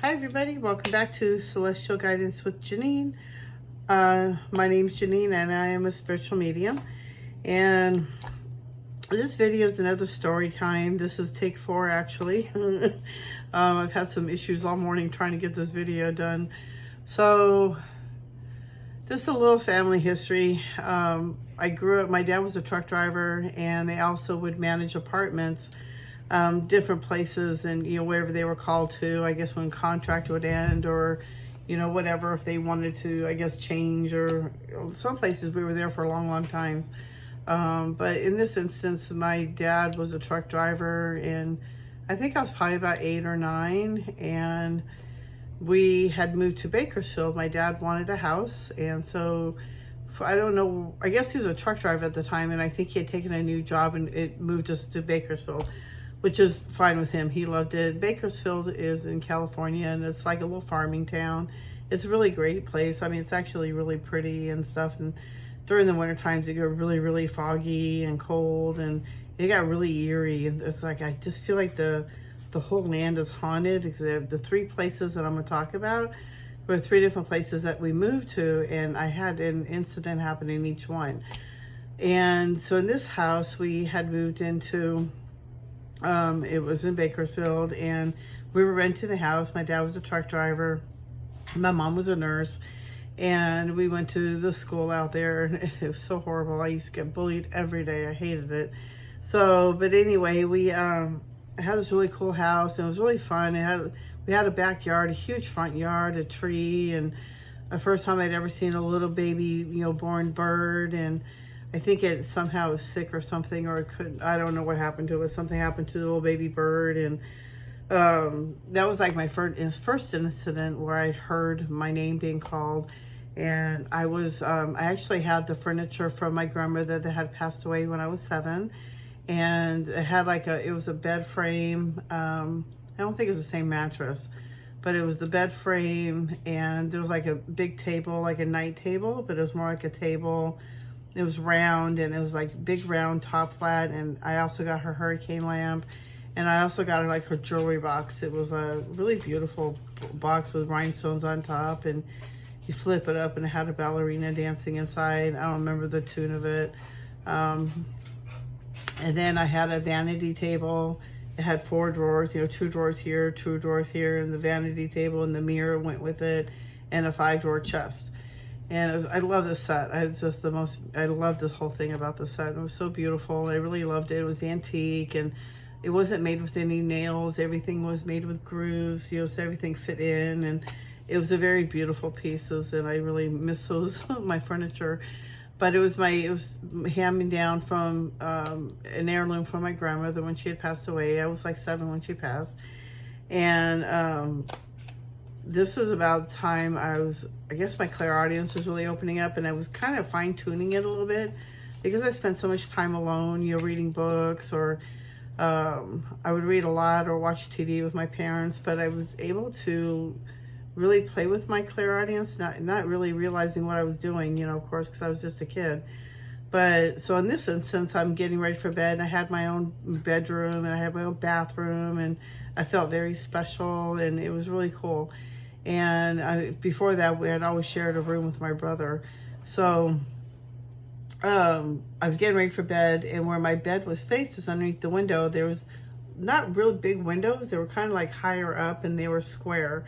Hi everybody, welcome back to Celestial Guidance with Janine. My name is Janine and I am a spiritual medium. And this video is another story time. This is take 4 actually. I've had some issues all morning trying to get this video done. So, just a little family history. I grew up, my dad was a truck driver and they also would manage apartments. Different places and, wherever they were called to, I guess when contract would end or, whatever, if they wanted to, I guess, change or some places we were there for a long, long time. But in this instance, my dad was a truck driver and I think I was probably about 8 or 9 and we had moved to Bakersfield. My dad wanted a house and so I don't know, I guess he was a truck driver at the time and I think he had taken a new job and it moved us to Bakersfield, which is fine with him. He loved it. Bakersfield is in California and it's like a little farming town. It's a really great place. I mean, it's actually really pretty and stuff. And during the winter times, it got really, really foggy and cold and it got really eerie. And it's like, I just feel like the whole land is haunted. The 3 places that I'm gonna talk about were 3 different places that we moved to and I had an incident happen in each one. And so in this house, we had moved into, it was in Bakersfield and we were renting the house. My dad was a truck driver. My mom was a nurse and we went to the school out there and it was so horrible. I used to get bullied every day. I hated it. So, but anyway, we had this really cool house and it was really fun. We had a backyard, a huge front yard, a tree, and the first time I'd ever seen a little baby, born bird. And I think it somehow was sick or something, or it couldn't, I don't know what happened to it. Something happened to the little baby bird. And that was like my first incident where I'd heard my name being called. And I actually had the furniture from my grandmother that had passed away when I was 7. And it had it was a bed frame. I don't think it was the same mattress, but it was the bed frame. And there was like a big table, like a night table, but it was more like a table. It was round and it was like big round top flat. And I also got her hurricane lamp and I also got her like her jewelry box. It was a really beautiful box with rhinestones on top and you flip it up and it had a ballerina dancing inside. I don't remember the tune of it. And then I had a vanity table. It had 4 drawers, 2 drawers here, 2 drawers here, and the vanity table and the mirror went with it and a 5-drawer chest. And I love this set. I love the whole thing about the set. It was so beautiful. I really loved it. It was antique and it wasn't made with any nails. Everything was made with grooves, so everything fit in. And it was a very beautiful pieces and I really miss those, my furniture. But it was hand-me down from an heirloom from my grandmother when she had passed away. I was like 7 when she passed. And this was about the time I guess my clairaudience was really opening up and I was kind of fine-tuning it a little bit because I spent so much time alone, reading books or I would read a lot or watch TV with my parents, but I was able to really play with my clairaudience, not really realizing what I was doing, of course, because I was just a kid. But so in this instance, I'm getting ready for bed and I had my own bedroom and I had my own bathroom and I felt very special and it was really cool. And before that, we had always shared a room with my brother. So I was getting ready for bed and where my bed was faced was underneath the window. There was not real big windows. They were kind of like higher up and they were square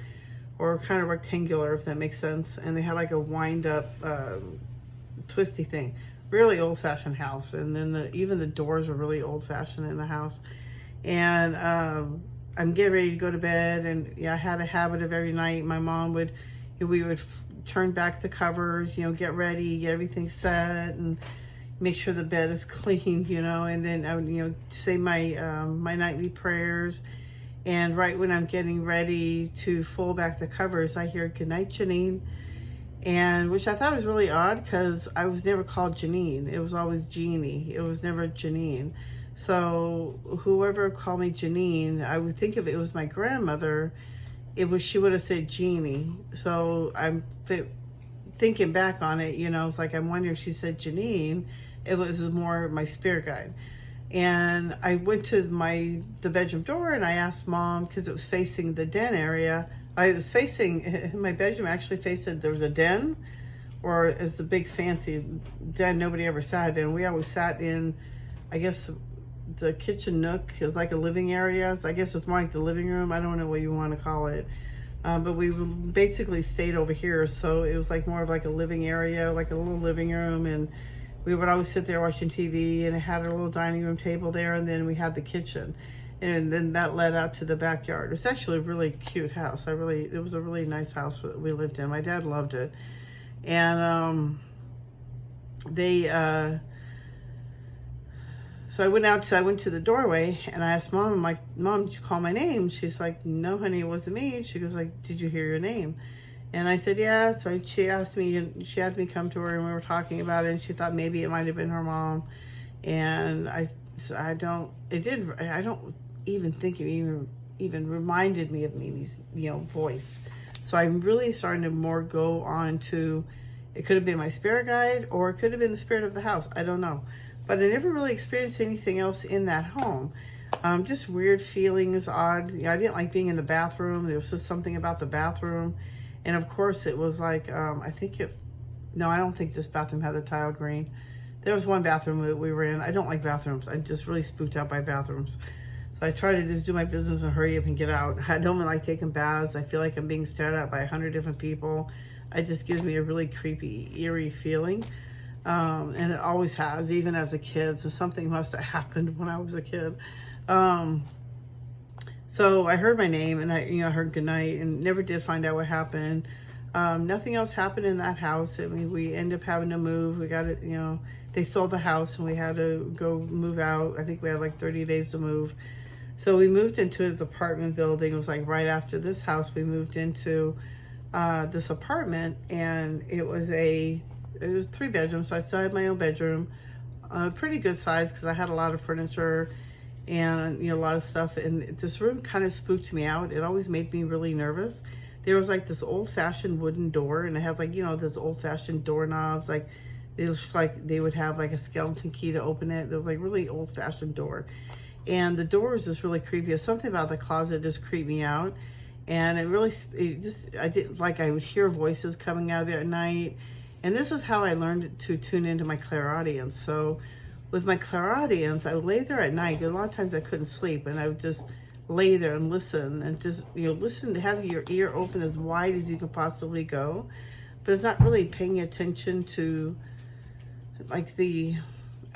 or kind of rectangular, if that makes sense. And they had like a wind up twisty thing. Really old fashioned house. And then even the doors were really old fashioned in the house. And I'm getting ready to go to bed and I had a habit of every night my mom we would turn back the covers, get ready, get everything set and make sure the bed is clean, and then I would, say my nightly prayers. And right when I'm getting ready to fold back the covers, I hear "Good night, Janine," and which I thought was really odd because I was never called Janine. It was always Jeannie. It was never Janine. So whoever called me Janine, I would think if it was my grandmother, she would have said Jeannie. So I'm thinking back on it, it's like I'm wondering if she said Janine, it was more my spirit guide. And I went to the bedroom door and I asked Mom, because it was facing the den area. I was facing, my bedroom actually faced, there was a den, or as the big fancy den nobody ever sat in. We always sat in, I guess, the kitchen nook is like a living area. So I guess it's more like the living room. I don't know what you want to call it. But we basically stayed over here. So it was like more of like a living area, like a little living room. And we would always sit there watching TV, and it had a little dining room table there. And then we had the kitchen. And then that led out to the backyard. It was actually a really cute house. It was a really nice house that we lived in. My dad loved it. And so I went to the doorway and I asked Mom, I'm like, Mom, did you call my name? She's like, no, honey, it wasn't me. She goes like, did you hear your name? And I said, yeah. So she had me come to her and we were talking about it, and she thought maybe it might have been her mom. And I don't even think it even reminded me of Mimi's, voice. So I'm really starting to more go on to, it could have been my spirit guide or it could have been the spirit of the house. I don't know. But I never really experienced anything else in that home. Just weird feelings, odd. I didn't like being in the bathroom. There was just something about the bathroom. And of course it was like, I don't think this bathroom had the tile green. There was one bathroom that we were in. I don't like bathrooms. I'm just really spooked out by bathrooms. So I try to just do my business and hurry up and get out. I don't like taking baths. I feel like I'm being stared at by 100 different people. It just gives me a really creepy, eerie feeling. And it always has, even as a kid. So something must have happened when I was a kid. So I heard my name and I heard goodnight and never did find out what happened. Nothing else happened in that house. I mean, we ended up having to move. We got it, they sold the house and we had to go move out. I think we had like 30 days to move. So we moved into the apartment building. It was like right after this house, we moved into this apartment, and it was 3 bedrooms. So I still had my own bedroom, pretty good size because I had a lot of furniture and a lot of stuff. And this room kind of spooked me out. It always made me really nervous. There was like this old-fashioned wooden door, and it had like this old-fashioned doorknobs. Like it looked like they would have like a skeleton key to open it. It was like really old-fashioned door, and the door was just really creepy. Something about the closet just creeped me out, and I would hear voices coming out of there at night. And this is how I learned to tune into my clairaudience. So with my clairaudience, I would lay there at night. A lot of times I couldn't sleep, and I would just lay there and listen, and just listen, to have your ear open as wide as you could possibly go. But it's not really paying attention to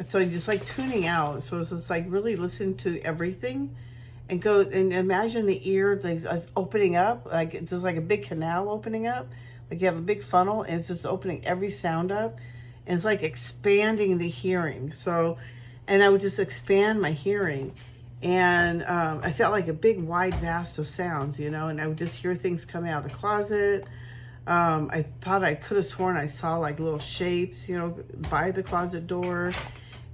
so just like tuning out. So it's just like really listening to everything, and go and imagine the ear like opening up, like it's just like a big canal opening up. Like you have a big funnel and it's just opening every sound up, and it's like expanding the hearing. So, and I would just expand my hearing, and I felt like a big wide vast of sounds, and I would just hear things coming out of the closet. I thought I could have sworn I saw like little shapes, by the closet door.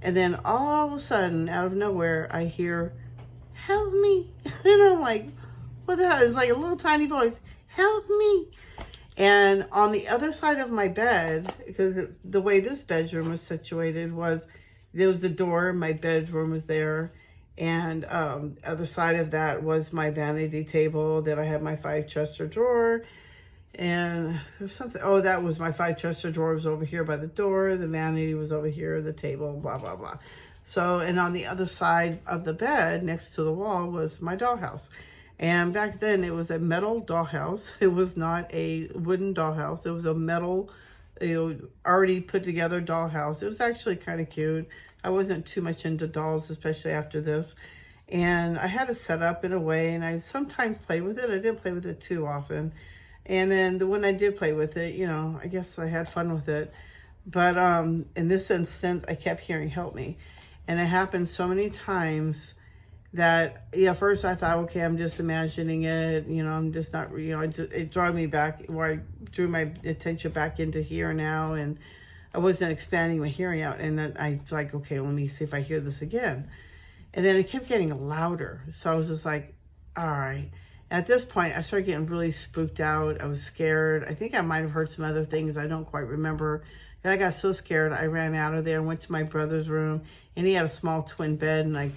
And then all of a sudden, out of nowhere, I hear, help me. And I'm like, what the hell? It's like a little tiny voice, help me. And on the other side of my bed, because the way this bedroom was situated was, there was the door, my bedroom was there. And other side of that was my vanity table. Then I had my 5-chester drawer. And there's something, that was my 5-chester drawer was over here by the door. The vanity was over here, the table, blah, blah, blah. So, and on the other side of the bed, next to the wall, was my dollhouse. And back then it was a metal dollhouse. It was not a wooden dollhouse. It was a metal, already put together dollhouse. It was actually kind of cute. I wasn't too much into dolls, especially after this. And I had it set up in a way, and I sometimes played with it. I didn't play with it too often. And then when I did play with it, I guess I had fun with it. But in this instant, I kept hearing, help me. And it happened so many times that, first I thought, okay, I'm just imagining it. I'm just not, it drew me back, where I drew my attention back into here and now. And I wasn't expanding my hearing out. And then I like, okay, let me see if I hear this again. And then it kept getting louder. So I was just like, all right. At this point, I started getting really spooked out. I was scared. I think I might have heard some other things I don't quite remember. And I got so scared, I ran out of there and went to my brother's room, and he had a small twin bed, and I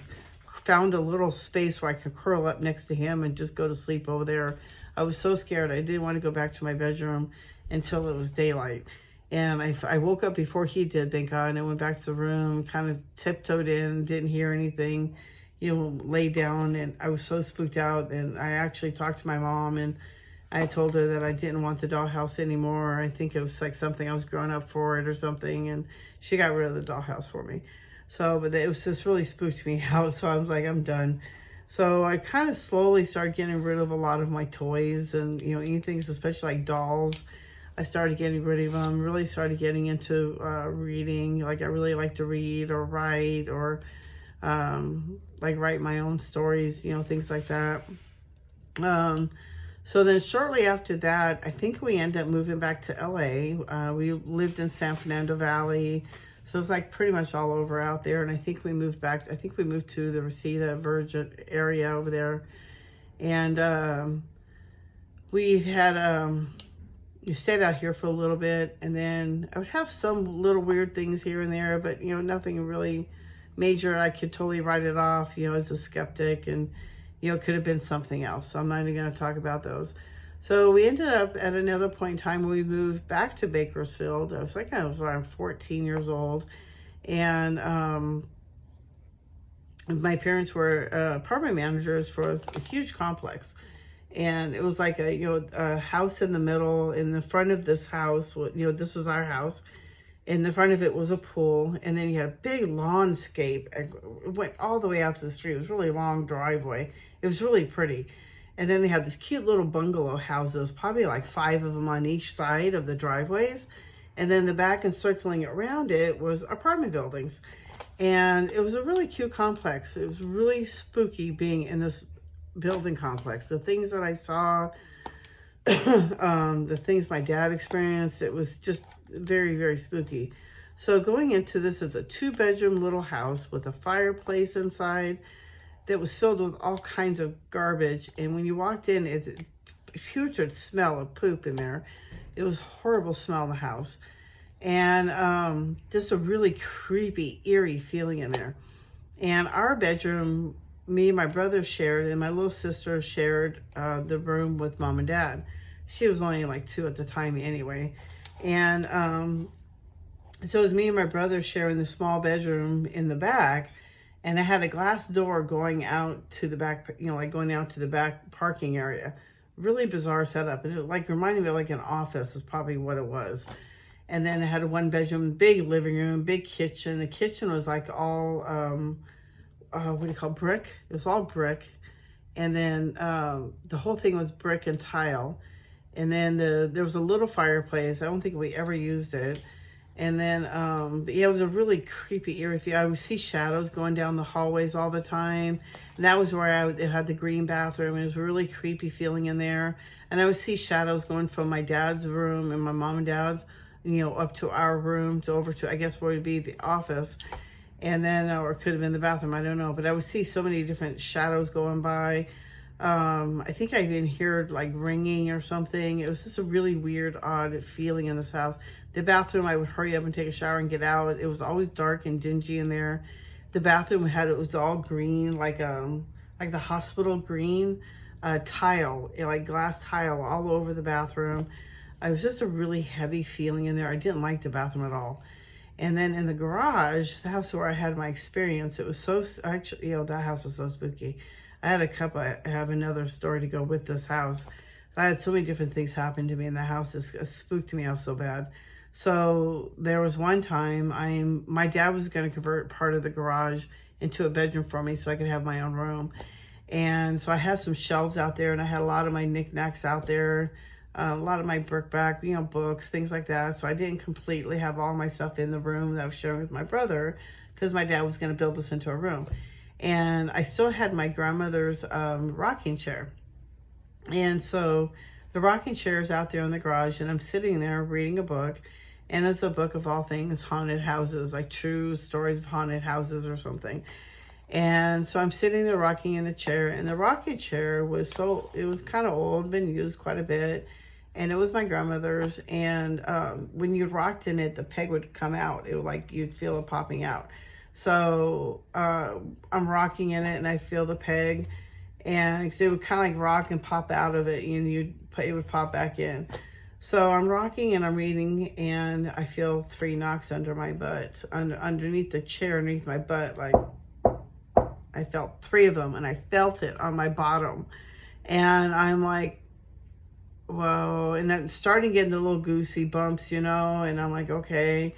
found a little space where I could curl up next to him and just go to sleep over there. I was so scared. I didn't want to go back to my bedroom until it was daylight. And I woke up before he did, thank God, and I went back to the room, kind of tiptoed in, didn't hear anything, laid down, and I was so spooked out. And I actually talked to my mom, and I told her that I didn't want the dollhouse anymore. I think it was like something I was growing up for it or something, and she got rid of the dollhouse for me. So, but it was just really spooked me out, so I was like, I'm done. So I kind of slowly started getting rid of a lot of my toys and, anything, especially like dolls. I started getting rid of them, really started getting into reading. Like I really like to read or write or like write my own stories, things like that. So then shortly after that, I think we ended up moving back to LA. We lived in San Fernando Valley. So it was like pretty much all over out there. And I think we moved back, I think we moved to the Reseda Virgin area over there. And we had, we stayed out here for a little bit. And then I would have some little weird things here and there, but, nothing really major. I could totally write it off, as a skeptic. And, it could have been something else. So I'm not even going to talk about those. So we ended up at another point in time when we moved back to Bakersfield. I was around 14 years old. And my parents were apartment managers for a huge complex. And it was like a house in the middle. In the front of this house, this was our house. In the front of it was a pool. And then you had a big lawnscape. It went all the way out to the street. It was a really long driveway. It was really pretty. And then they had this cute little bungalow houses, probably like 5 of them on each side of the driveways. And then the back and circling around it was apartment buildings. And it was a really cute complex. It was really spooky being in this building complex. The things that I saw, the things my dad experienced, it was just very, very spooky. So going into this is a 2-bedroom little house with a fireplace inside that was filled with all kinds of garbage. And when you walked in, it's a putrid smell of poop in there. It was a horrible smell in the house. And just a really creepy, eerie feeling in there. And our bedroom, me and my brother shared, and my little sister shared the room with mom and dad. She was only like 2 at the time anyway. And so it was me and my brother sharing the small bedroom in the back. And it had a glass door going out to the back, like going out to the back parking area. Really bizarre setup. And it reminded me of like an office is probably what it was. And then it had a 1-bedroom, big living room, big kitchen. The kitchen was like all, what do you call brick? It was all brick. And then the whole thing was brick and tile. And then there was a little fireplace. I don't think we ever used it. And then, it was a really creepy, eerie feel. I would see shadows going down the hallways all the time. And that was where it had the green bathroom. And it was a really creepy feeling in there. And I would see shadows going from my dad's room and my mom and dad's, up to our room to over to, I guess, what would be the office. And then, or it could have been the bathroom, I don't know. But I would see so many different shadows going by. I think I even heard like ringing or something. It was just a really weird, odd feeling in this house. The bathroom, I would hurry up and take a shower and get out. It was always dark and dingy in there. The bathroom it was all green, like the hospital green tile, like glass tile all over the bathroom. It was just a really heavy feeling in there. I didn't like the bathroom at all. And then in the garage, the house where I had my experience, it was so, actually, that house was so spooky. I have another story to go with this house. I had so many different things happen to me in the house. It spooked me out so bad. So there was one time my dad was going to convert part of the garage into a bedroom for me so I could have my own room. And so I had some shelves out there, and I had a lot of my knickknacks out there, a lot of my brickbat, books, things like that. So I didn't completely have all my stuff in the room that I was sharing with my brother because my dad was going to build this into a room. And I still had my grandmother's rocking chair. And so the rocking chair is out there in the garage, and I'm sitting there reading a book. And it's a book of all things haunted houses, like true stories of haunted houses or something. And so I'm sitting there rocking in the chair, and the rocking chair was it was kind of old, been used quite a bit, and it was my grandmother's. And when you rocked in it, the peg would come out. It would, like, you'd feel it popping out. So I'm rocking in it, and I feel the peg, and it would kind of like rock and pop out of it, and it would pop back in. So I'm rocking and I'm reading, and I feel 3 knocks under my butt, underneath the chair, underneath my butt, like. I felt 3 of them, and I felt it on my bottom. And I'm like, whoa. And I'm starting getting the little goosey bumps, and I'm like, okay.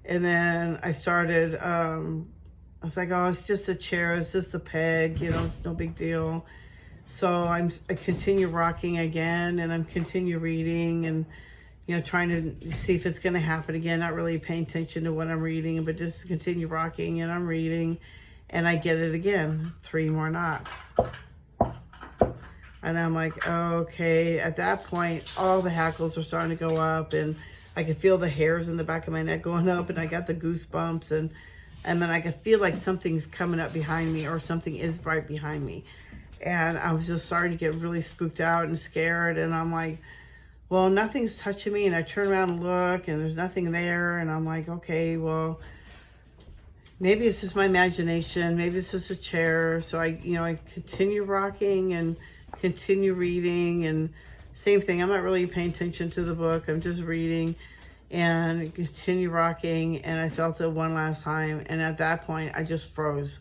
And then I started, I was like, oh, it's just a chair. It's just a peg, it's no big deal. So I continue rocking again, and I'm continue reading, and, trying to see if it's going to happen again. Not really paying attention to what I'm reading, but just continue rocking, and I'm reading. And I get it again, 3 more knocks. And I'm like, okay. At that point, all the hackles are starting to go up, and I could feel the hairs in the back of my neck going up, and I got the goosebumps, and then I could feel like something's coming up behind me, or something is right behind me. And I was just starting to get really spooked out and scared, and I'm like, well, nothing's touching me. And I turn around and look, and there's nothing there, and I'm like, okay, well, maybe it's just my imagination. Maybe it's just a chair. So I continue rocking and continue reading, and same thing. I'm not really paying attention to the book. I'm just reading and continue rocking. And I felt it one last time. And at that point, I just froze.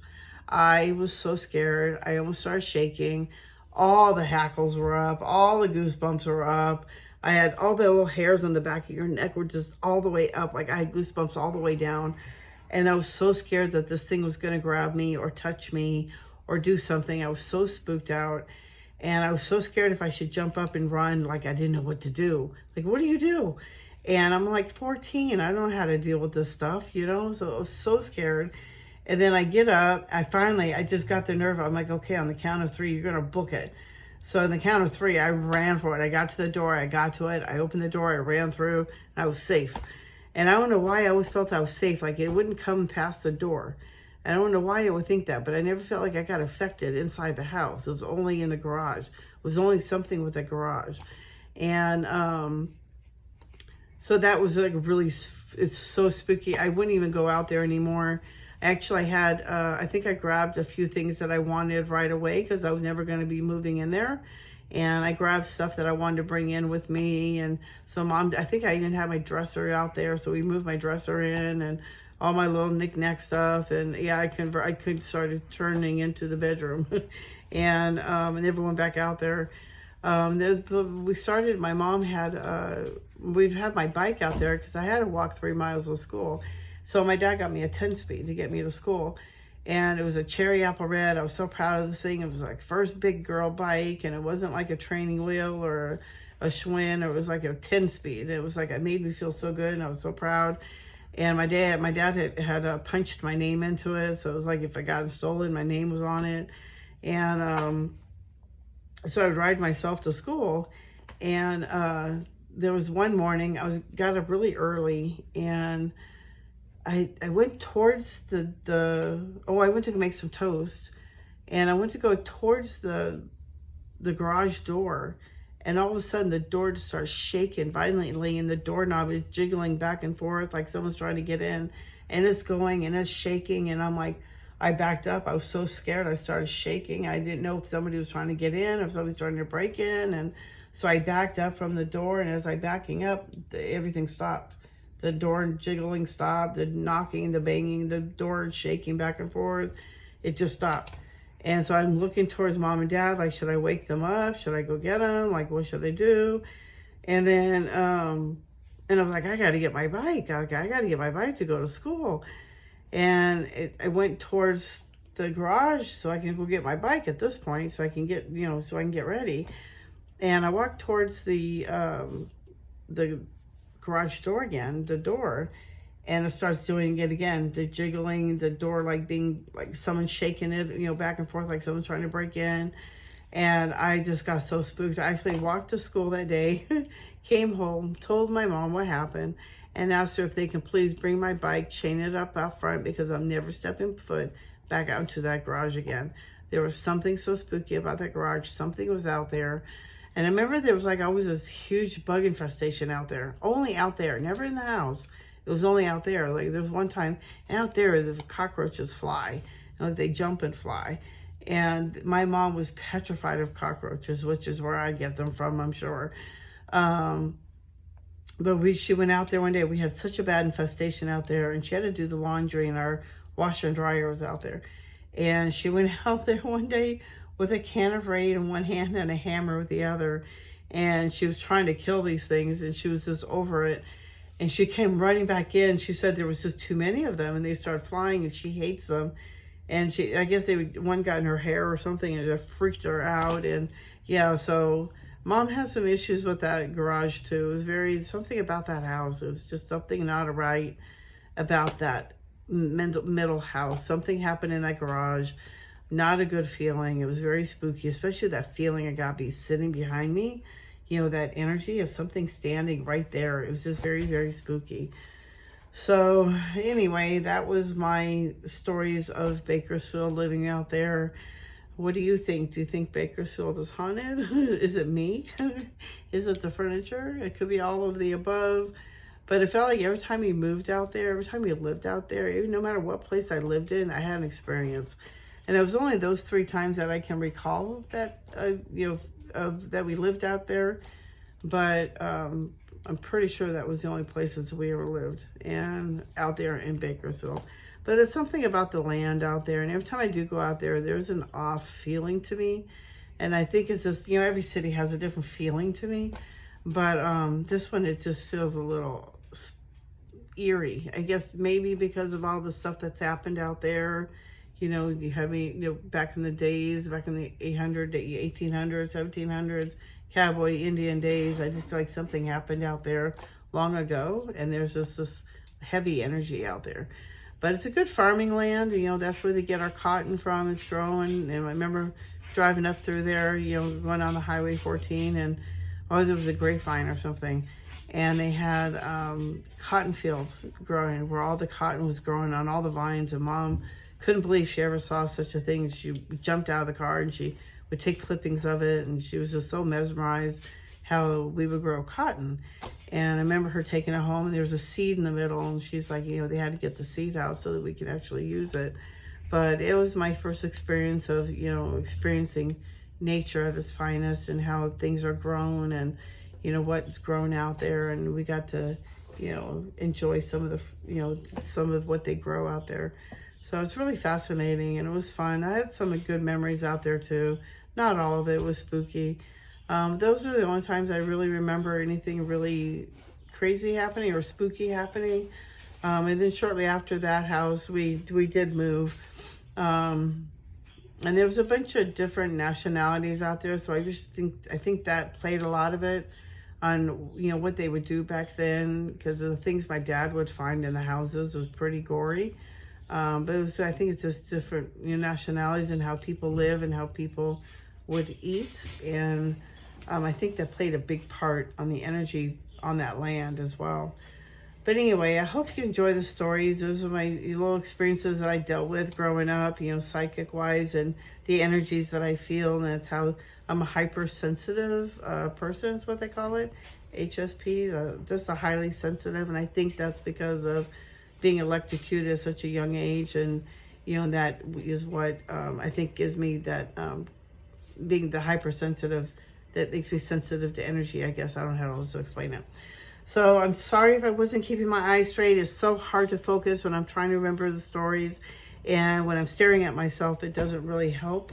I was so scared. I almost started shaking. All the hackles were up. All the goosebumps were up. I had all the little hairs on the back of your neck were just all the way up. Like I had goosebumps all the way down. And I was so scared that this thing was going to grab me or touch me or do something. I was so spooked out. And I was so scared if I should jump up and run, like I didn't know what to do. Like, what do you do? And I'm like 14. I don't know how to deal with this stuff, So I was so scared. And then I get up. I just got the nerve. I'm like, okay, on the count of 3, you're going to book it. So on the count of 3, I ran for it. I got to the door. I got to it. I opened the door. I ran through. And I was safe. And I don't know why I always felt I was safe, like it wouldn't come past the door. I don't know why I would think that, but I never felt like I got affected inside the house. It was only in the garage. It was only something with the garage. And so that was like really, it's so spooky. I wouldn't even go out there anymore. Actually, I think I grabbed a few things that I wanted right away because I was never going to be moving in there. And I grabbed stuff that I wanted to bring in with me. And so I think I even had my dresser out there. So we moved my dresser in and all my little knick-knack stuff. And yeah, I could started turning into the bedroom and everyone back out there. My mom we'd had my bike out there because I had to walk 3 miles to school. So my dad got me a 10-speed to get me to school. And it was a cherry apple red. I was so proud of this thing. It was like first big girl bike, and it wasn't like a training wheel or a Schwinn. It was like a 10-speed. It was like, it made me feel so good, and I was so proud. And my dad had punched my name into it, so it was like if I got stolen, my name was on it. And so I would ride myself to school. And there was one morning got up really early, and I went towards I went to make some toast, and I went to go towards the garage door, and all of a sudden the door just starts shaking violently, and the doorknob is jiggling back and forth like someone's trying to get in, and it's going and it's shaking, and I'm like, I backed up. I was so scared. I started shaking. I didn't know if somebody was trying to get in or if somebody was trying to break in, and so I backed up from the door, and as I backing up, everything stopped. The door jiggling stopped, the knocking, the banging, the door shaking back and forth. It just stopped. And so I'm looking towards mom and dad, like, should I wake them up? Should I go get them? Like, what should I do? And then, and I was like, I got to get my bike. I got to get my bike to go to school. And I went towards the garage so I can go get my bike at this point, so I can get, so I can get ready. And I walked towards the garage door again, the door, and it starts doing it again, the jiggling, the door like being like someone shaking it, back and forth like someone's trying to break in. And I just got so spooked. I actually walked to school that day, came home, told my mom what happened, and asked her if they can please bring my bike, chain it up out front because I'm never stepping foot back out into that garage again. There was something so spooky about that garage. Something was out there. And I remember there was like always this huge bug infestation out there. Only out there, never in the house. It was only out there. Like there was one time out there, the cockroaches fly. And like they jump and fly. And my mom was petrified of cockroaches, which is where I get them from, I'm sure. But she went out there one day. We had such a bad infestation out there, and she had to do the laundry, and our washer and dryer was out there. And she went out there one day with a can of Raid in one hand and a hammer with the other. And she was trying to kill these things, and she was just over it. And she came running back in. She said there was just too many of them, and they started flying, and she hates them. And I guess one got in her hair or something, and it freaked her out. And yeah, so Mom had some issues with that garage too. It was something about that house. It was just something not right about that middle house. Something happened in that garage. Not a good feeling. It was very spooky, especially that feeling I got sitting behind me. You know, that energy of something standing right there. It was just very, very spooky. So anyway, that was my stories of Bakersfield, living out there. What do you think? Do you think Bakersfield is haunted? Is it me? Is it the furniture? It could be all of the above. But it felt like every time we moved out there, every time we lived out there, even no matter what place I lived in, I had an experience. And it was only those 3 times that I can recall that, that we lived out there. But I'm pretty sure that was the only places we ever lived, and out there in Bakersfield. But it's something about the land out there, and every time I do go out there, there's an off feeling to me. And I think it's just, every city has a different feeling to me. But this one, it just feels a little eerie. I guess maybe because of all the stuff that's happened out there. You have back in the days, back in the 1800s, 1700s, cowboy Indian days. I just feel like something happened out there long ago, and there's just this heavy energy out there. But it's a good farming land. That's where they get our cotton from. It's growing. And I remember driving up through there, going on the Highway 14, and there was a grapevine or something. And they had cotton fields growing where all the cotton was growing on all the vines. And Mom couldn't believe she ever saw such a thing. She jumped out of the car and she would take clippings of it, and she was just so mesmerized how we would grow cotton. And I remember her taking it home, and there was a seed in the middle, and she's like, they had to get the seed out so that we could actually use it. But it was my first experience of, experiencing nature at its finest, and how things are grown, and, what's grown out there. And we got to, enjoy some of the, some of what they grow out there. So it's really fascinating, and it was fun. I had some good memories out there too. Not all of it was spooky. Those are the only times I really remember anything really crazy happening or spooky happening. And then shortly after that house, we did move. And there was a bunch of different nationalities out there. So I think that played a lot of it on, what they would do back then, because the things my dad would find in the houses was pretty gory. But I think it's just different nationalities and how people live and how people would eat. And I think that played a big part on the energy on that land as well. But anyway, I hope you enjoy the stories. Those are my little experiences that I dealt with growing up, psychic wise, and the energies that I feel. And that's how I'm a hypersensitive person, is what they call it. HSP, just a highly sensitive. And I think that's because of being electrocuted at such a young age. And, that is what I think gives me that being the hypersensitive, that makes me sensitive to energy, I guess. I don't know how else to explain it. So I'm sorry if I wasn't keeping my eyes straight. It's so hard to focus when I'm trying to remember the stories. And when I'm staring at myself, it doesn't really help.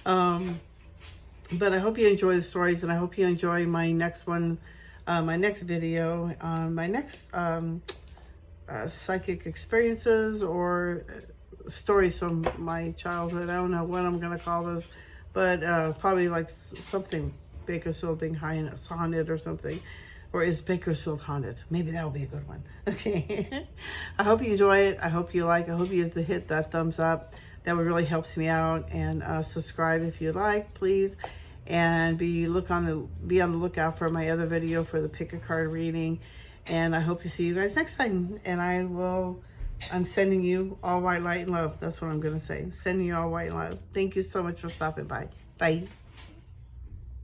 But I hope you enjoy the stories, and I hope you enjoy my next one, my next video, my next psychic experiences or stories from my childhood. I don't know what I'm going to call this, but probably like something Bakersfield being haunted or something. Or is Bakersfield haunted? Maybe that would be a good one. Okay. I hope you enjoy it. I hope you like. I hope you hit that thumbs up. That would really helps me out. And subscribe if you like, please. And be on the lookout for my other video for the pick a card reading. And I hope to see you guys next time. And I will I'm sending you all white light and love. That's what I'm going to say. Sending you all white and love. Thank you so much for stopping by. Bye.